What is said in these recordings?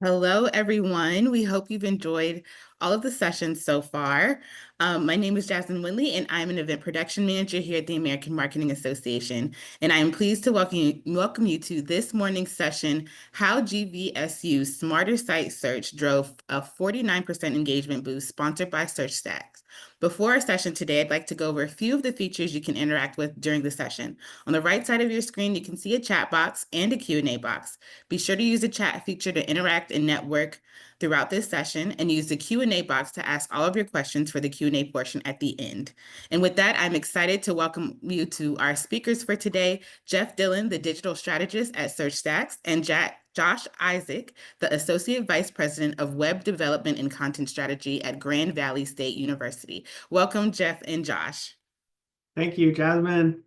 Hello, everyone. We hope you've enjoyed all of the sessions so far. My name is Jasmine Winley, and I'm an event production manager here at the American Marketing Association. And I am pleased to welcome you to this morning's session, How GVSU Smarter Site Search Drove a 49% Engagement Boost, sponsored by SearchStax. Before our session today, I'd like to go over a few of the features you can interact with during the session. On the right side of your screen, you can see a chat box and a Q&A box. Be sure to use the chat feature to interact and network throughout this session, and use the Q&A box to ask all of your questions for the Q&A portion at the end. And with that, I'm excited to welcome you to our speakers for today, Jeff Dillon, the digital strategist at SearchStax, and Josh Isaac, the Associate Vice President of Web Development and Content Strategy at Grand Valley State University. Welcome, Jeff and Josh. Thank you, Jasmine.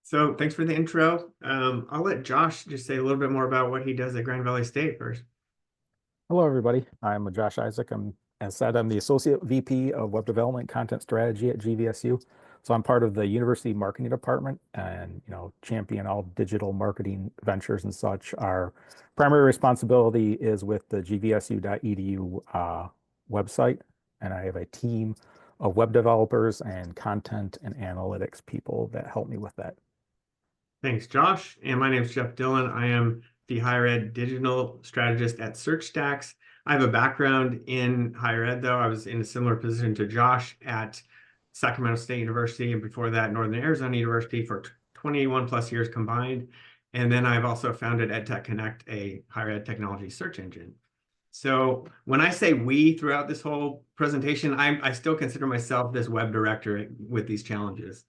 So thanks for the intro. I'll let Josh just say a little bit more about what he does at Grand Valley State first. Hello, everybody. I'm Josh Isaac. As said, I'm the Associate VP of Web Development Content Strategy at GVSU. So I'm part of the University Marketing Department and, champion all digital marketing ventures and such. Our primary responsibility is with the gvsu.edu website. And I have a team of web developers and content and analytics people that help me with that. Thanks, Josh. And my name is Jeff Dillon. I am the higher ed digital strategist at SearchStax. I have a background in higher ed, though. I was in a similar position to Josh at Sacramento State University, and before that, Northern Arizona University for 21 plus years combined. And then I've also founded EdTech Connect, a higher ed technology search engine. So when I say we throughout this whole presentation, I still consider myself this web director with these challenges.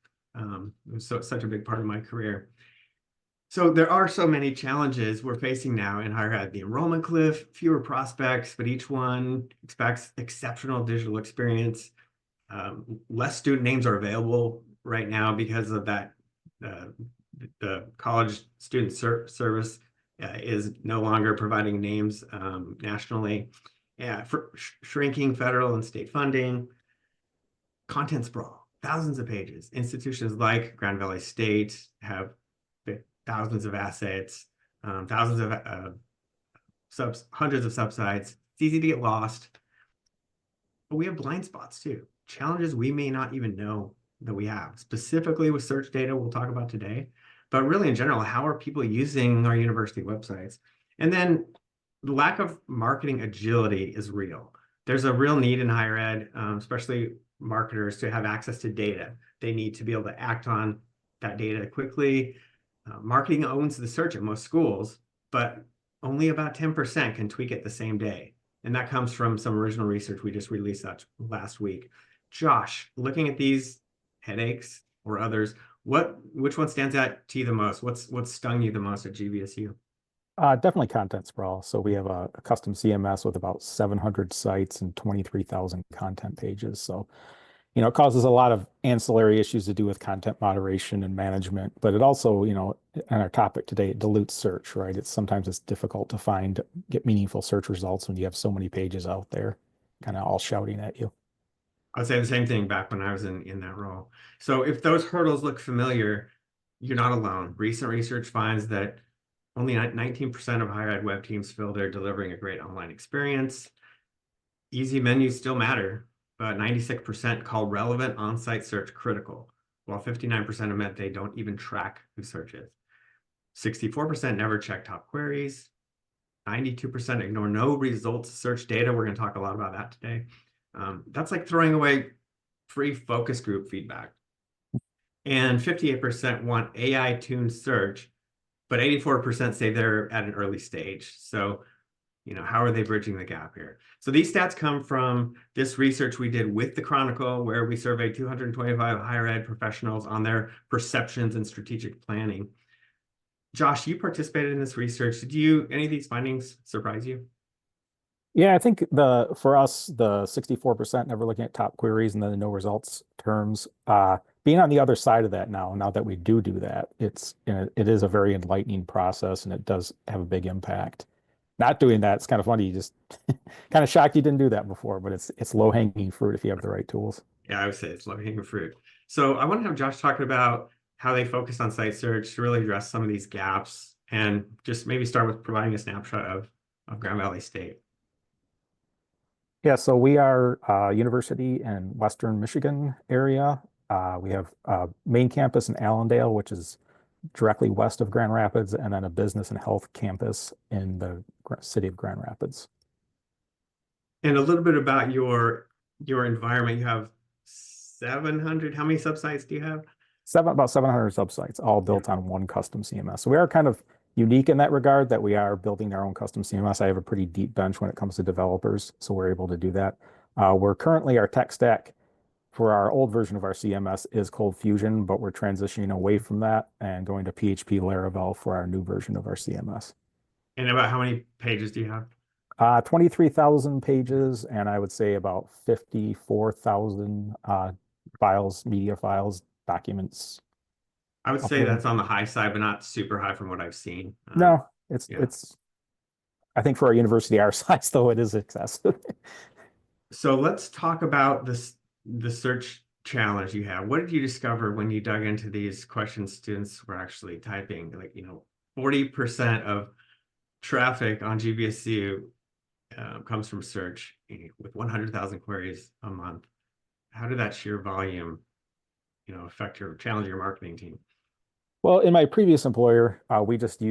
So it's such a big part of my career. So there are so many challenges we're facing now in higher ed. The enrollment cliff, fewer prospects, but each one expects exceptional digital experience. Less student names are available right now because of that. The college student service is no longer providing names nationally. For shrinking federal and state funding, content sprawl, thousands of pages. Institutions like Grand Valley State have thousands of assets, thousands of hundreds of subsites. It's easy to get lost. But we have blind spots too, challenges we may not even know that we have, specifically with search data we'll talk about today, but really in general, how are people using our university websites? And then the lack of marketing agility is real. There's a real need in higher ed, especially marketers, to have access to data. They need to be able to act on that data quickly. Marketing owns the search at most schools, but only about 10% can tweak it the same day. And that comes from some original research we just released that last week. Josh, looking at these headaches or others, which one stands out to you the most? What's stung you the most at GVSU? Definitely content sprawl. So we have a custom CMS with about 700 sites and 23,000 content pages. So it causes a lot of ancillary issues to do with content moderation and management, but it also, on our topic today, it dilutes search, right? Sometimes it's difficult to get meaningful search results when you have so many pages out there, kind of all shouting at you. I'd say the same thing back when I was in that role. So if those hurdles look familiar, you're not alone. Recent research finds that only 19% of higher ed web teams feel they're delivering a great online experience. Easy menus still matter, but 96% call relevant on-site search critical, while 59% admit they don't even track who searches. 64% never check top queries. 92% ignore no results search data. We're going to talk a lot about that today. That's like throwing away free focus group feedback. And 58% want AI-tuned search, but 84% say they're at an early stage. So how are they bridging the gap here? So these stats come from this research we did with the Chronicle, where we surveyed 225 higher ed professionals on their perceptions and strategic planning. Josh, you participated in this research. Did any of these findings surprise you? Yeah, I think for us, the 64% never looking at top queries and then the no results terms, being on the other side of that now that we do that, it is a very enlightening process and it does have a big impact. Not doing that, it's kind of funny. You just kind of shocked you didn't do that before, but it's low-hanging fruit if you have the right tools. Yeah, I would say it's low-hanging fruit. So I want to have Josh talking about how they focused on site search to really address some of these gaps, and just maybe start with providing a snapshot of of Grand Valley State? Yeah, so we are a university in Western Michigan area. We have a main campus in Allendale, which is directly west of Grand Rapids, and then a business and health campus in the city of Grand Rapids. And a little bit about your environment. You have 700. How many subsites do you have? About 700 subsites, all Yeah. built on one custom CMS. So we are kind of unique in that regard that we are building our own custom CMS. I have a pretty deep bench when it comes to developers, so we're able to do that. We're currently, our tech stack for our old version of our CMS is Cold Fusion, but we're transitioning away from that and going to PHP Laravel for our new version of our CMS. And about how many pages do you have? 23,000 pages, and I would say about 54,000 files, media files, documents. I would say Uploaded. that's on the high side, but not super high from what I've seen. No, yeah. it's I think for a university our size, though, it is excessive. So let's talk about the search challenge you have. What did you discover when you dug into these questions students were actually typing? Like, 40% of traffic on GVSU comes from search with 100,000 queries a month. How did that sheer volume, affect your challenge your marketing team? Well, in my previous employer, we just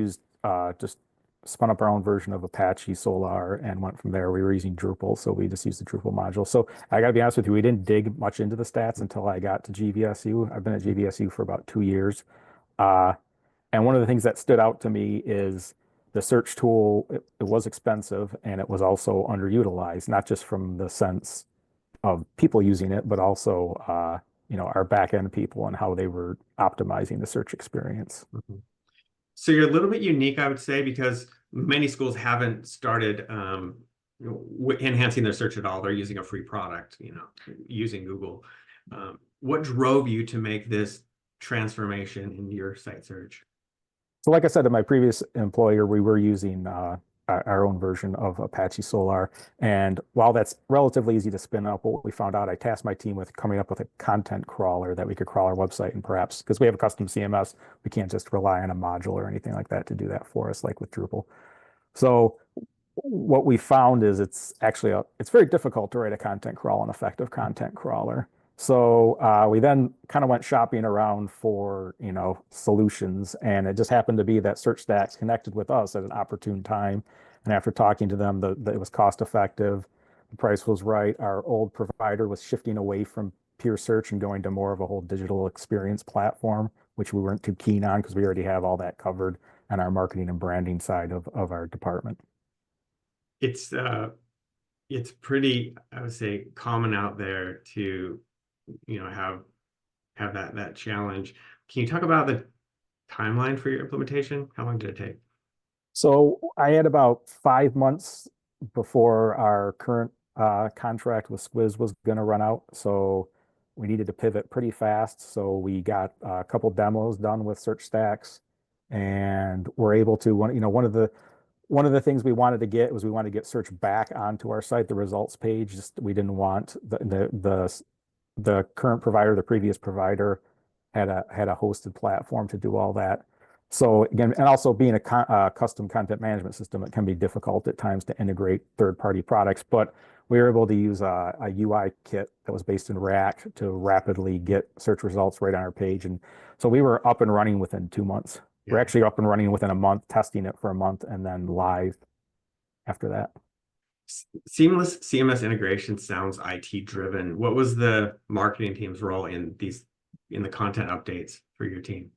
spun up our own version of Apache Solar and went from there. We were using Drupal, so we just used the Drupal module. So I got to be honest with you, we didn't dig much into the stats until I got to GVSU. I've been at GVSU for about 2 years. Uh, and one of the things that stood out to me is the search tool, it was expensive and it was also underutilized, not just from the sense of people using it, but also our back end people and how they were optimizing the search experience. Mhm. So you're a little bit unique, I would say, because many schools haven't started enhancing their search at all. They're using a free product, using Google. What drove you to make this transformation in your site search? So like I said, at my previous employer, we were using our own version of Apache Solar. And while that's relatively easy to spin up, what we found out, I tasked my team with coming up with a content crawler that we could crawl our website, and perhaps, because we have a custom CMS, we can't just rely on a module or anything like that to do that for us, like with Drupal. So what we found is it's very difficult to write a content crawl, an effective content crawler. So we then kind of went shopping around for solutions, and it just happened to be that SearchStax connected with us at an opportune time. And after talking to them, it was cost effective, the price was right. Our old provider was shifting away from pure search and going to more of a whole digital experience platform, which we weren't too keen on because we already have all that covered on our marketing and branding side of our department. It's pretty, I would say, common out there to have that challenge. Can you talk about the timeline for your implementation? How long did it take? So I had about 5 months before our current contract with Squiz was going to run out. So we needed to pivot pretty fast. So we got a couple demos done with SearchStax, and we're able to one of the things we wanted to get was we wanted to get search back onto our site, the results page. Just we didn't want the current provider, the previous provider, had a hosted platform to do all that. So again, and also being a custom content management system, it can be difficult at times to integrate third-party products. But we were able to use a UI kit that was based in React to rapidly get search results right on our page. And so we were up and running within 2 months. Yeah. We're actually up and running within a month, testing it for a month, and then live after that. Seamless CMS integration sounds IT driven. What was the marketing team's role in the content updates for your team?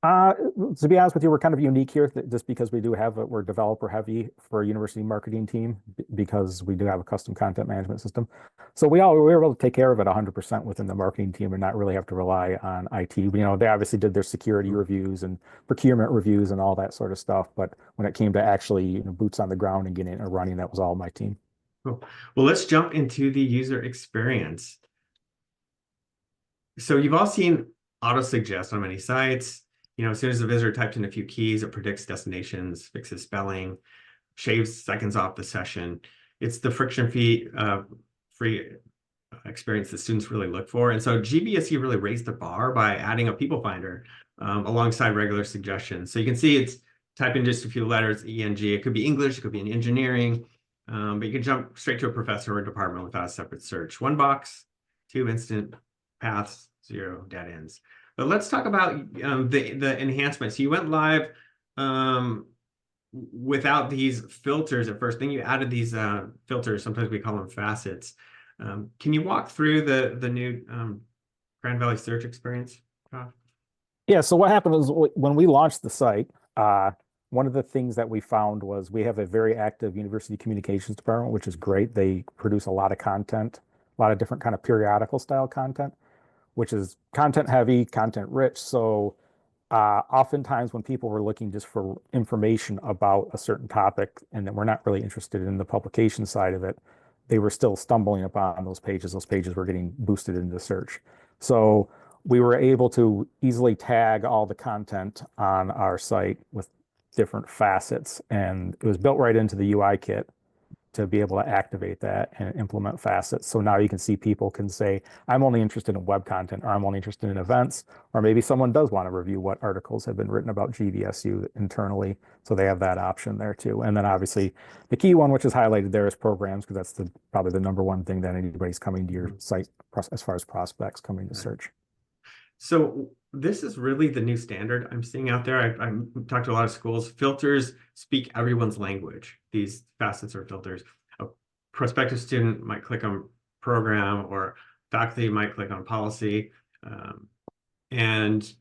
To be honest with you, we're kind of unique here just because we're developer heavy for a university marketing team because we do have a custom content management system. So we were able to take care of it 100% within the marketing team and not really have to rely on IT. They obviously did their security reviews and procurement reviews and all that sort of stuff. But when it came to actually boots on the ground and getting it running, that was all my team. Cool. Well, let's jump into the user experience. So you've all seen auto suggest on many sites. As soon as the visitor types in a few keys, it predicts destinations, fixes spelling, shaves seconds off the session. It's the friction-free experience that students really look for. And so GVSU really raised the bar by adding a people finder alongside regular suggestions. So you can see it's type in just a few letters, ENG. It could be English, it could be in engineering, but you can jump straight to a professor or a department without a separate search. One box, two instant paths, zero dead ends. But let's talk about the enhancements. You went live without these filters at first. Then you added these filters. Sometimes we call them facets. Can you walk through the new Grand Valley search experience, Josh? Yeah, so what happened was when we launched the site, one of the things that we found was we have a very active university communications department, which is great. They produce a lot of content, a lot of different kind of periodical style content, which is content heavy, content rich. So oftentimes when people were looking just for information about a certain topic and that we're not really interested in the publication side of it, they were still stumbling upon those pages. Those pages were getting boosted into search. So we were able to easily tag all the content on our site with different facets, and it was built right into the UI kit to be able to activate that and implement facets. So now you can see people can say, I'm only interested in web content, or I'm only interested in events, or maybe someone does want to review what articles have been written about GVSU internally. So they have that option there too. And then obviously the key one, which is highlighted there, is programs, because that's probably the number one thing that anybody's coming to your site as far as prospects coming to search. So this is really the new standard I'm seeing out there. I talked to a lot of schools. Filters speak everyone's language. These facets are filters. A prospective student might click on program, or faculty might click on policy. And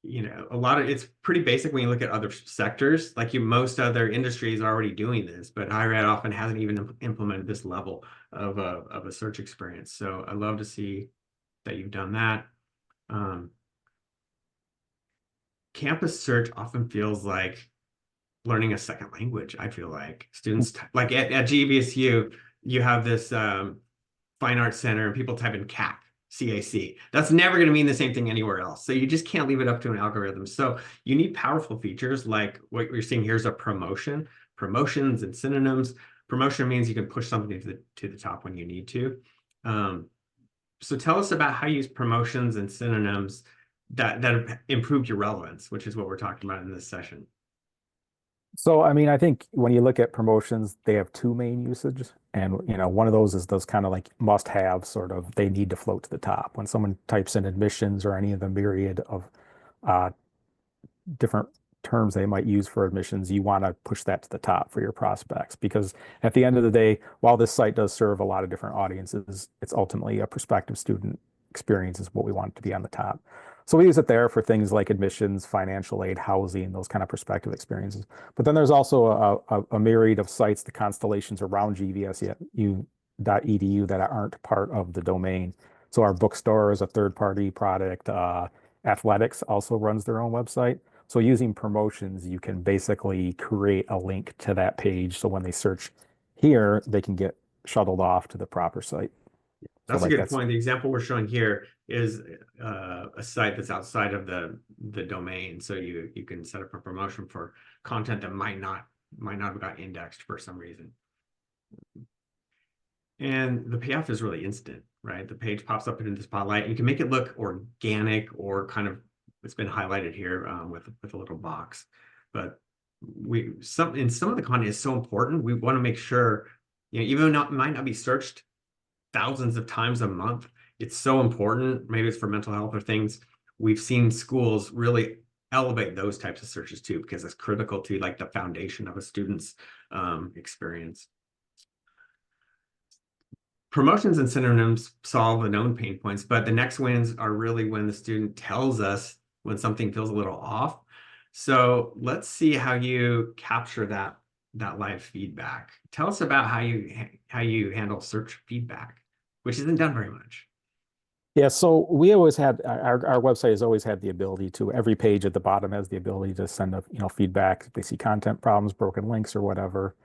it's pretty basic when you look at other sectors. Like most other industries are already doing this, but higher ed often hasn't even implemented this level of a search experience. So I love to see that you've done that. Campus search often feels like learning a second language. I feel like students like at GVSU, you have this fine arts center and people type in CAC. That's never going to mean the same thing anywhere else. So you just can't leave it up to an algorithm. So you need powerful features like what you're seeing here is a promotion, promotions and synonyms. Promotion means you can push something to the top when you need to. So tell us about how you use promotions and synonyms that have improved your relevance, which is what we're talking about in this session. So, I mean, I think when you look at promotions, they have two main usages. And, one of those is those kind of like must have sort of, they need to float to the top. When someone types in admissions or any of the myriad of uh, different terms they might use for admissions, you want to push that to the top for your prospects. Because at the end of the day, while this site does serve a lot of different audiences, it's ultimately a prospective student experience is what we want it to be on the top. So we use it there for things like admissions, financial aid, housing, those kind of prospective experiences. But then there's also a myriad of sites, the constellations around GVSU.edu that aren't part of the domain. So our bookstore is a third-party product. Athletics also runs their own website. So using promotions, you can basically create a link to that page. So when they search here, they can get shuttled off to the proper site. That's a good point. The example we're showing here is a site that's outside of the domain. So you can set up a promotion for content that might not have got indexed for some reason. And the payoff is really instant, right? The page pops up into the spotlight. You can make it look organic or kind of, it's been highlighted here with a little box. But some of the content is so important. We want to make sure, even though it might not be searched thousands of times a month, it's so important. Maybe it's for mental health or things. We've seen schools really elevate those types of searches too, because it's critical to like the foundation of a student's experience. Promotions and synonyms solve the known pain points, but the next wins are really when the student tells us when something feels a little off. So let's see how you capture that live feedback. Tell us about how you handle search feedback, which isn't done very much. Yeah, so we always had our website has always had the ability to, every page at the bottom has the ability to send up feedback if they see content problems, broken links or whatever.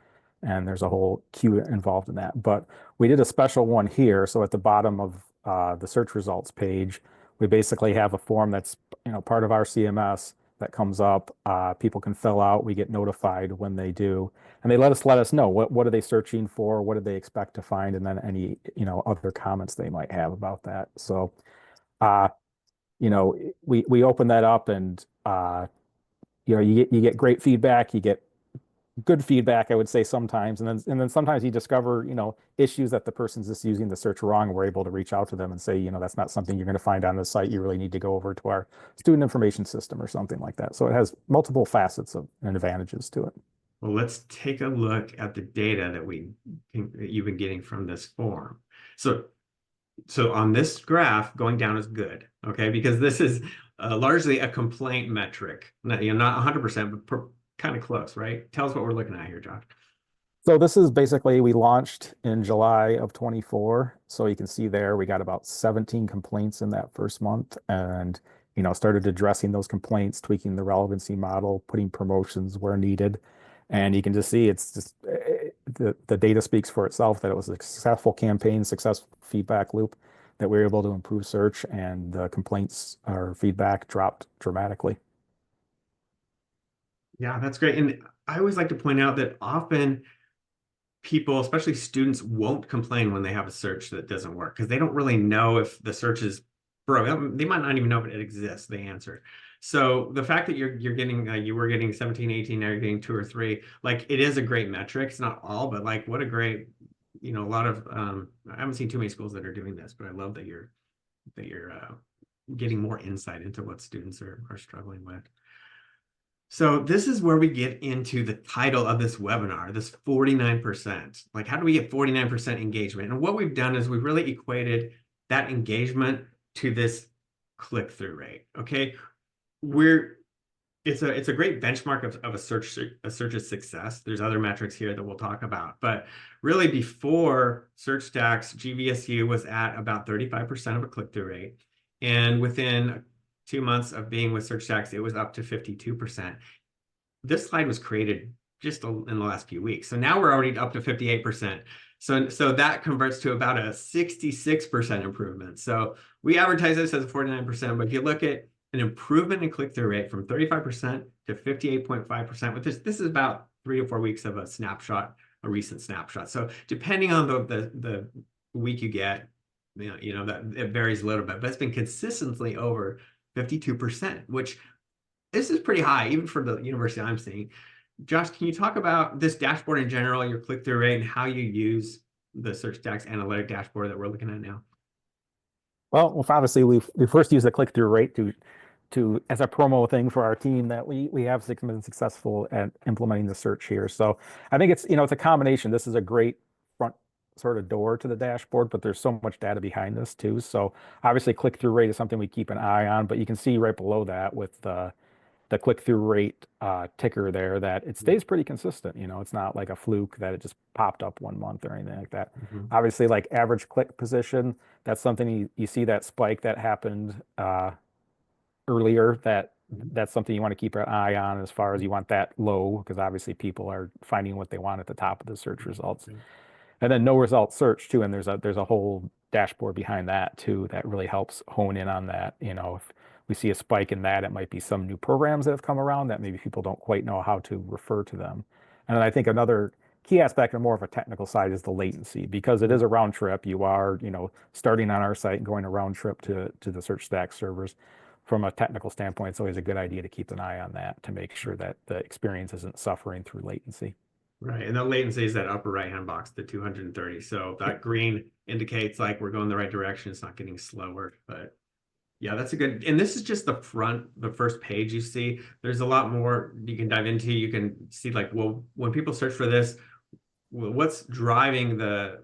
And there's a whole queue involved in that. But we did a special one here. So at the bottom of the search results page, we basically have a form that's part of our CMS that comes up. People can fill out. We get notified when they do, and they let us know what are they searching for, what do they expect to find, and then any other comments they might have about that. So we open that up, and you get great feedback, you get good feedback, I would say sometimes, and then sometimes you discover, issues that the person's just using the search wrong. We're able to reach out to them and say, that's not something you're going to find on the site. You really need to go over to our student information system or something like that. So it has multiple facets and advantages to it. Well, let's take a look at the data that you've been getting from this form. So on this graph, going down is good, okay? Because this is largely a complaint metric. Not 100%, but kind of close, right? Tell us what we're looking at here, Josh. So this is basically, we launched in July of 24. So you can see there, we got about 17 complaints in that first month, and, started addressing those complaints, tweaking the relevancy model, putting promotions where needed. And you can just see it's just the data speaks for itself, that it was a successful campaign, successful feedback loop, that we were able to improve search, and the complaints or feedback dropped dramatically. Yeah, that's great. And I always like to point out that often people, especially students, won't complain when they have a search that doesn't work because they don't really know if the search is broke. They might not even know if it exists, the answer. So the fact that you're getting, you were getting 17, 18, now you're getting 2 or 3, like it is a great metric. It's not all, but like what a great, a lot of, I haven't seen too many schools that are doing this, but I love that you're getting more insight into what students are struggling with. So this is where we get into the title of this webinar, this 49%. Like, how do we get 49% engagement? And what we've done is we've really equated that engagement to this click-through rate. Okay, it's a great benchmark of a search's success. There's other metrics here that we'll talk about, but really before SearchStax, GVSU was at about 35% of a click-through rate, and within 2 months of being with SearchStax, it was up to 52%. This slide was created just in the last few weeks. So now we're already up to 58%. So that converts to about a 66% improvement. So we advertise this as a 49%, but if you look at an improvement in click-through rate from 35% to 58.5%, with this is about 3 to 4 weeks of a snapshot, a recent snapshot. So depending on the week you get, that it varies a little bit, but it's been consistently over 52%, which this is pretty high, even for the university I'm seeing. Josh, can you talk about this dashboard in general, your click-through rate, and how you use the SearchStax analytic dashboard that we're looking at now? Well, obviously we first use the click-through rate to as a promo thing for our team, that we have been successful at implementing the search here. So I think it's a combination. This is a great front sort of door to the dashboard, but there's so much data behind this too. So obviously click-through rate is something we keep an eye on, but you can see right below that with the click-through rate ticker there that it stays pretty consistent. It's not like a fluke that it just popped up 1 month or anything like that. Obviously, like average click position, that's something you see that spike that happened earlier, that's something you want to keep an eye on, as far as you want that low, because obviously people are finding what they want at the top of the search results. And then no result search too, and there's a whole dashboard behind that too that really helps hone in on that. If we see a spike in that, it might be some new programs that have come around that maybe people don't quite know how to refer to them. And then I think another key aspect, and more of a technical side, is the latency, because it is a round trip. You are, starting on our site and going a round trip to the SearchStax servers. From a technical standpoint, it's always a good idea to keep an eye on that to make sure that the experience isn't suffering through latency. Right, and the latency is that upper right-hand box, the 230. So that green indicates like we're going the right direction. It's not getting slower, but yeah, that's a good, and this is just the first page you see. There's a lot more you can dive into. You can see like, well, when people search for this, what's driving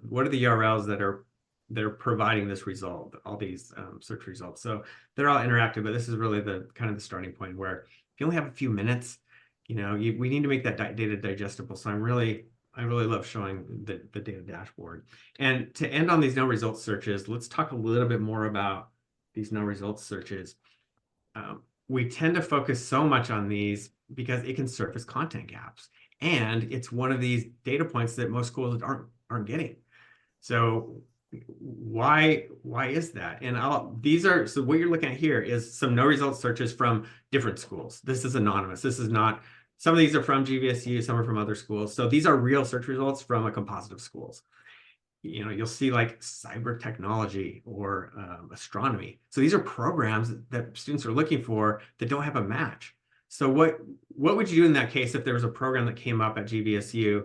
what are the URLs that are providing this result, all these search results. So they're all interactive, but this is really the kind of the starting point, where if you only have a few minutes, we need to make that data digestible. So I really love showing the data dashboard. And to end on these no results searches, let's talk a little bit more about these no results searches. We tend to focus so much on these because it can surface content gaps, and it's one of these data points that most schools aren't getting. So why is that? And so what you're looking at here is some no results searches from different schools. This is anonymous. This is not, some of these are from GVSU, some are from other schools. So these are real search results from a composite of schools. You'll see like cyber technology or astronomy. So these are programs that students are looking for that don't have a match. So what would you do in that case if there was a program that came up at GVSU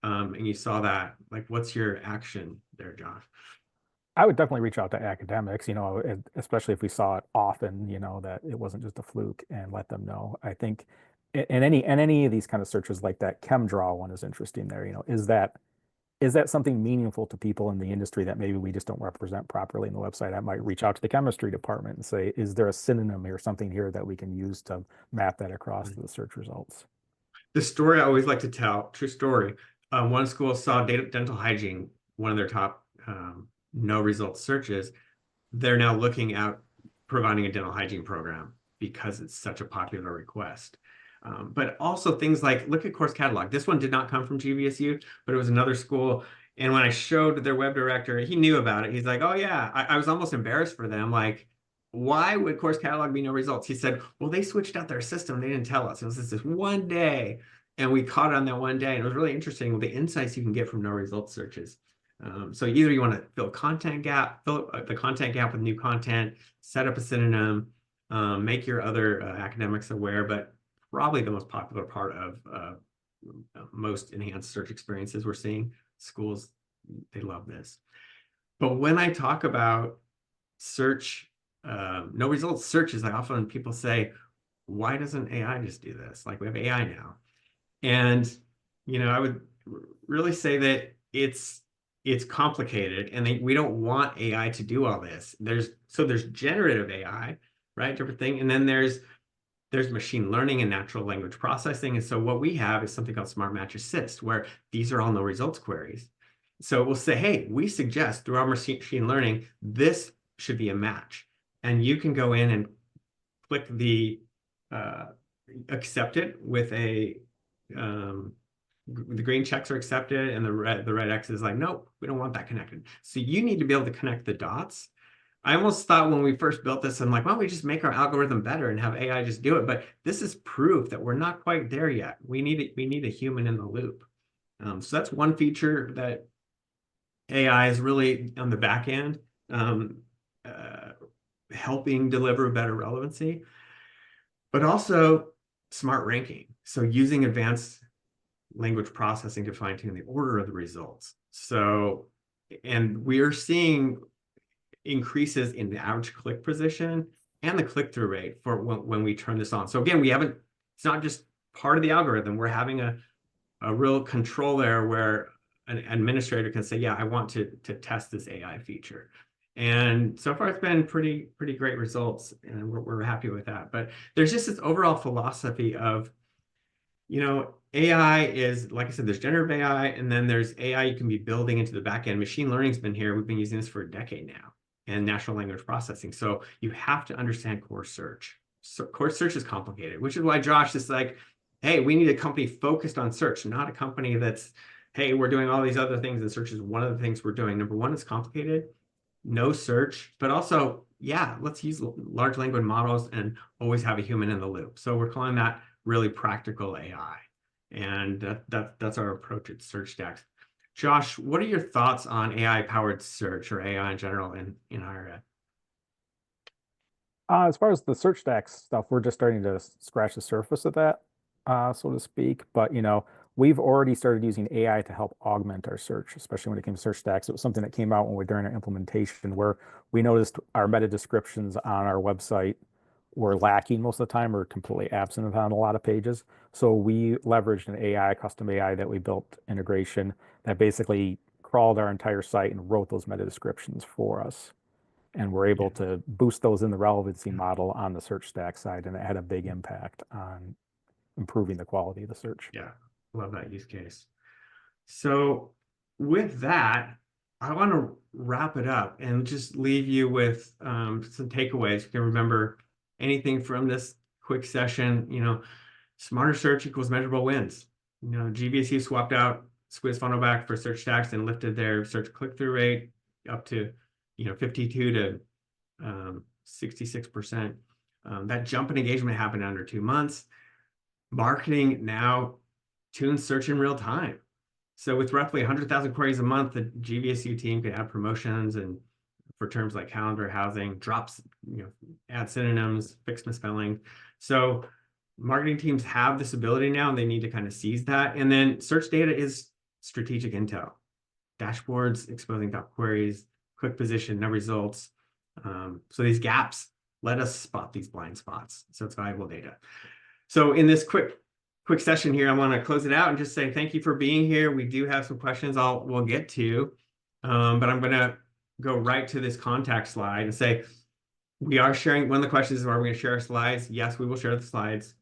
and you saw that? Like, what's your action there, Josh? I would definitely reach out to academics, especially if we saw it often, that it wasn't just a fluke, and let them know. I think in any of these kind of searches like that ChemDraw one is interesting there. Is that something meaningful to people in the industry that maybe we just don't represent properly in the website? I might reach out to the chemistry department and say, is there a synonym or something here that we can use to map that across to the search results? The story I always like to tell, true story. One school saw dental hygiene, one of their top no results searches. They're now looking at providing a dental hygiene program because it's such a popular request. But also things like, look at course catalog. This one did not come from GVSU, but it was another school. And when I showed their web director, he knew about it. He's like, oh yeah, I was almost embarrassed for them. Like, why would course catalog be no results? He said, well, they switched out their system. They didn't tell us. It was just this one day. And we caught on that one day. And it was really interesting with the insights you can get from no results searches. So either you want to fill the content gap with new content, set up a synonym, make your other academics aware, but probably the most popular part of most enhanced search experiences we're seeing, schools, they love this. But when I talk about search, no results searches, I often people say, why doesn't AI just do this? Like, we have AI now. And, I would really say that it's complicated, and we don't want AI to do all this. There's generative AI, right? Different thing. And then there's machine learning and natural language processing. And so what we have is something called Smart Match Assist, where these are all no results queries. So we'll say, hey, we suggest through our machine learning, this should be a match. And you can go in and click the accept it with the green checks are accepted, and the red X is like, nope, we don't want that connected. So you need to be able to connect the dots. I almost thought when we first built this, I'm like, why don't we just make our algorithm better and have AI just do it? But this is proof that we're not quite there yet. We need a human in the loop. So that's one feature that AI is really on the back end, helping deliver better relevancy, but also smart ranking. So using advanced language processing to fine tune the order of the results. So, and we're seeing increases in the average click position and the click-through rate for when we turn this on. So again, it's not just part of the algorithm. We're having a real control there where an administrator can say, yeah, I want to test this AI feature. And so far it's been pretty great results, and we're happy with that. But there's just this overall philosophy of, AI is, like I said, there's generative AI, and then there's AI you can be building into the back end. Machine learning's been here. We've been using this for a decade now, and natural language processing. So you have to understand core search. So core search is complicated, which is why Josh is like, hey, we need a company focused on search, not a company that's, hey, we're doing all these other things, and search is one of the things we're doing. Number one, it's complicated, no search, but also, yeah, let's use large language models and always have a human in the loop. So we're calling that really practical AI. And that's our approach at SearchStax. Josh, what are your thoughts on AI-powered search, or AI in general, in higher ed? As far as the SearchStax stuff, we're just starting to scratch the surface of that, so to speak. But we've already started using AI to help augment our search, especially when it came to SearchStax. It was something that came out when we during our implementation, where we noticed our meta descriptions on our website were lacking most of the time, or completely absent on a lot of pages. So we leveraged an AI, custom AI that we built integration that basically crawled our entire site and wrote those meta descriptions for us. And we're able to boost those in the relevancy model on the SearchStax side, and it had a big impact on improving the quality of the search. Yeah, love that use case. So with that, I want to wrap it up and just leave you with some takeaways. You can remember anything from this quick session. Smarter search equals measurable wins. GVSU swapped out Squiz Funnelback for SearchStax and lifted their search click-through rate up to 52 to 66%. That jump in engagement happened under 2 months. Marketing now tunes search in real time. So with roughly 100,000 queries a month, the GVSU team could add promotions and for terms like calendar, housing, drops, add synonyms, fix misspelling. So marketing teams have this ability now, and they need to kind of seize that. And then search data is strategic intel, dashboards exposing top queries, quick position, no results. So these gaps let us spot these blind spots. So it's valuable data. So in this quick session here, I want to close it out and just say thank you for being here. We do have some questions we'll get to, but I'm going to go right to this contact slide and say, we are sharing, one of the questions is, are we going to share our slides? Yes, we will share the slides.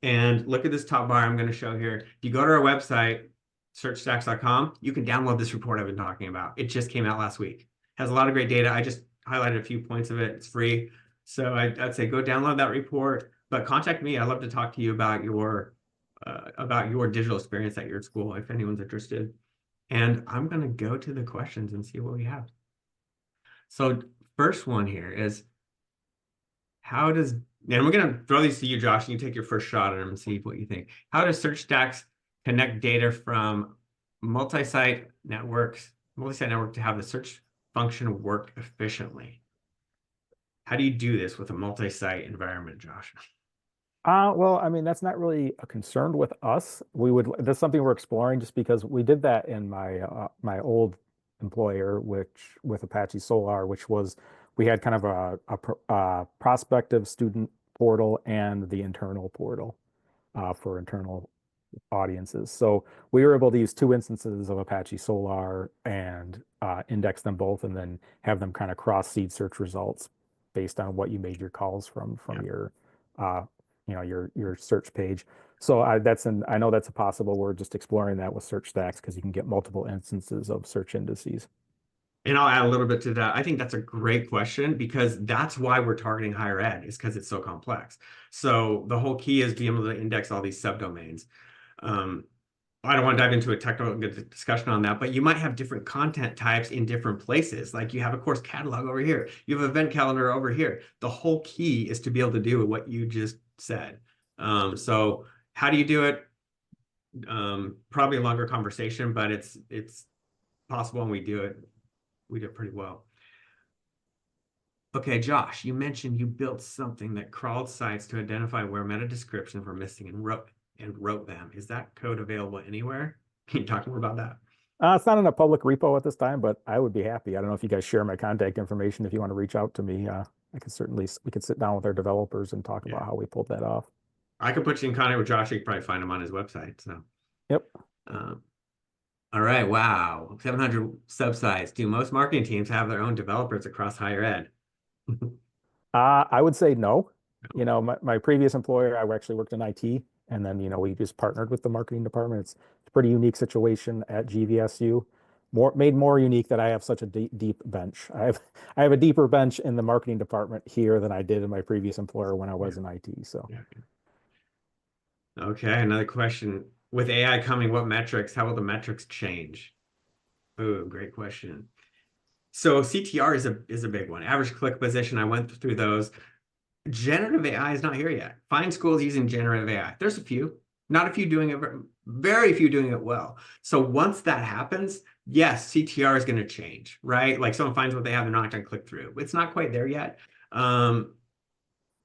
And look at this top bar I'm going to show here. If you go to our website, searchstax.com, you can download this report I've been talking about. It just came out last week. It has a lot of great data. I just highlighted a few points of it. It's free. So I'd say go download that report, but contact me. I'd love to talk to you about your digital experience at your school if anyone's interested. And I'm going to go to the questions and see what we have. So first one here is, and we're going to throw these to you, Josh, and you take your first shot at them and see what you think. How does SearchStax connect data from multi-site network to have the search function work efficiently? How do you do this with a multi-site environment, Josh? Well, I mean, that's not really a concern with us. That's something we're exploring just because we did that in my old employer, which with Apache Solar, which was, we had kind of a prospective student portal and the internal portal for internal audiences. So we were able to use two instances of Apache Solar and index them both, and then have them kind of cross seed search results based on what you made your calls from your your search page. So I know that's a possible. We're just exploring that with SearchStax because you can get multiple instances of search indices. And I'll add a little bit to that. I think that's a great question, because that's why we're targeting higher ed, is because it's so complex. So the whole key is being able to index all these subdomains. I don't want to dive into a technical discussion on that, but you might have different content types in different places. Like you have a course catalog over here, you have event calendar over here. The whole key is to be able to do what you just said. So how do you do it? Probably a longer conversation, but it's possible, and we do it pretty well. Okay, Josh, you mentioned you built something that crawled sites to identify where meta descriptions were missing and wrote them. Is that code available anywhere? Can you talk more about that? It's not in a public repo at this time, but I would be happy. I don't know if you guys share my contact information. If you want to reach out to me, we could sit down with our developers and talk about how we pulled that off. I could put you in contact with Josh. You could probably find him on his website. So, yep. All right. Wow. 700 subsites. Do most marketing teams have their own developers across higher ed? I would say no. You know, my previous employer, I actually worked in IT, and then, we just partnered with the marketing department. It's a pretty unique situation at GVSU. Made more unique that I have such a deep bench. I have a deeper bench in the marketing department here than I did in my previous employer when I was in IT. So. Okay, another question. With AI coming, how will the metrics change? Oh, great question. So CTR is a big one. Average click position, I went through those. Generative AI is not here yet. Find schools using generative AI. There's a few, not a few doing it, very few doing it well. So once that happens, yes, CTR is going to change, right? Like someone finds what they have, they're not going to click through. It's not quite there yet.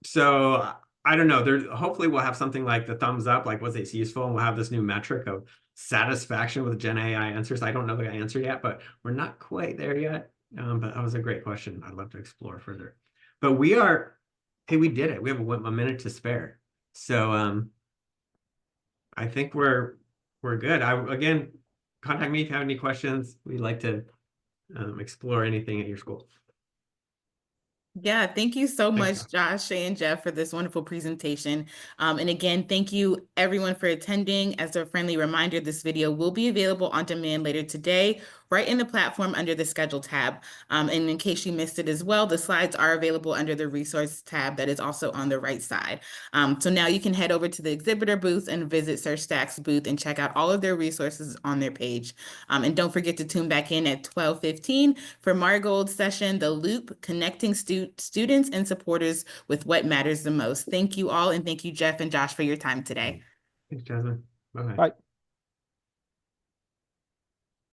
So I don't know. Hopefully we'll have something like the thumbs up, like was it useful, and we'll have this new metric of satisfaction with Gen AI answers. I don't know the answer yet, but we're not quite there yet. But that was a great question. I'd love to explore further. But we did it. We have a minute to spare. So I think we're good. Again, contact me if you have any questions. We'd like to explore anything at your school. Yeah, thank you so Thanks, much, Josh and Jeff, for this wonderful presentation. And again, thank you everyone for attending. As a friendly reminder, this video will be available on demand later today, right in the platform under the schedule tab. And in case you missed it as well, the slides are available under the resource tab that is also on the right side. So now you can head over to the exhibitor booth and visit SearchStax booth and check out all of their resources on their page. And don't forget to tune back in at 12:15 for Margold's session, The Loop, Connecting Students and Supporters with What Matters the Most. Thank you all, and thank you, Jeff and Josh, for your time today. Thanks, Jasmine. Bye-bye. Bye.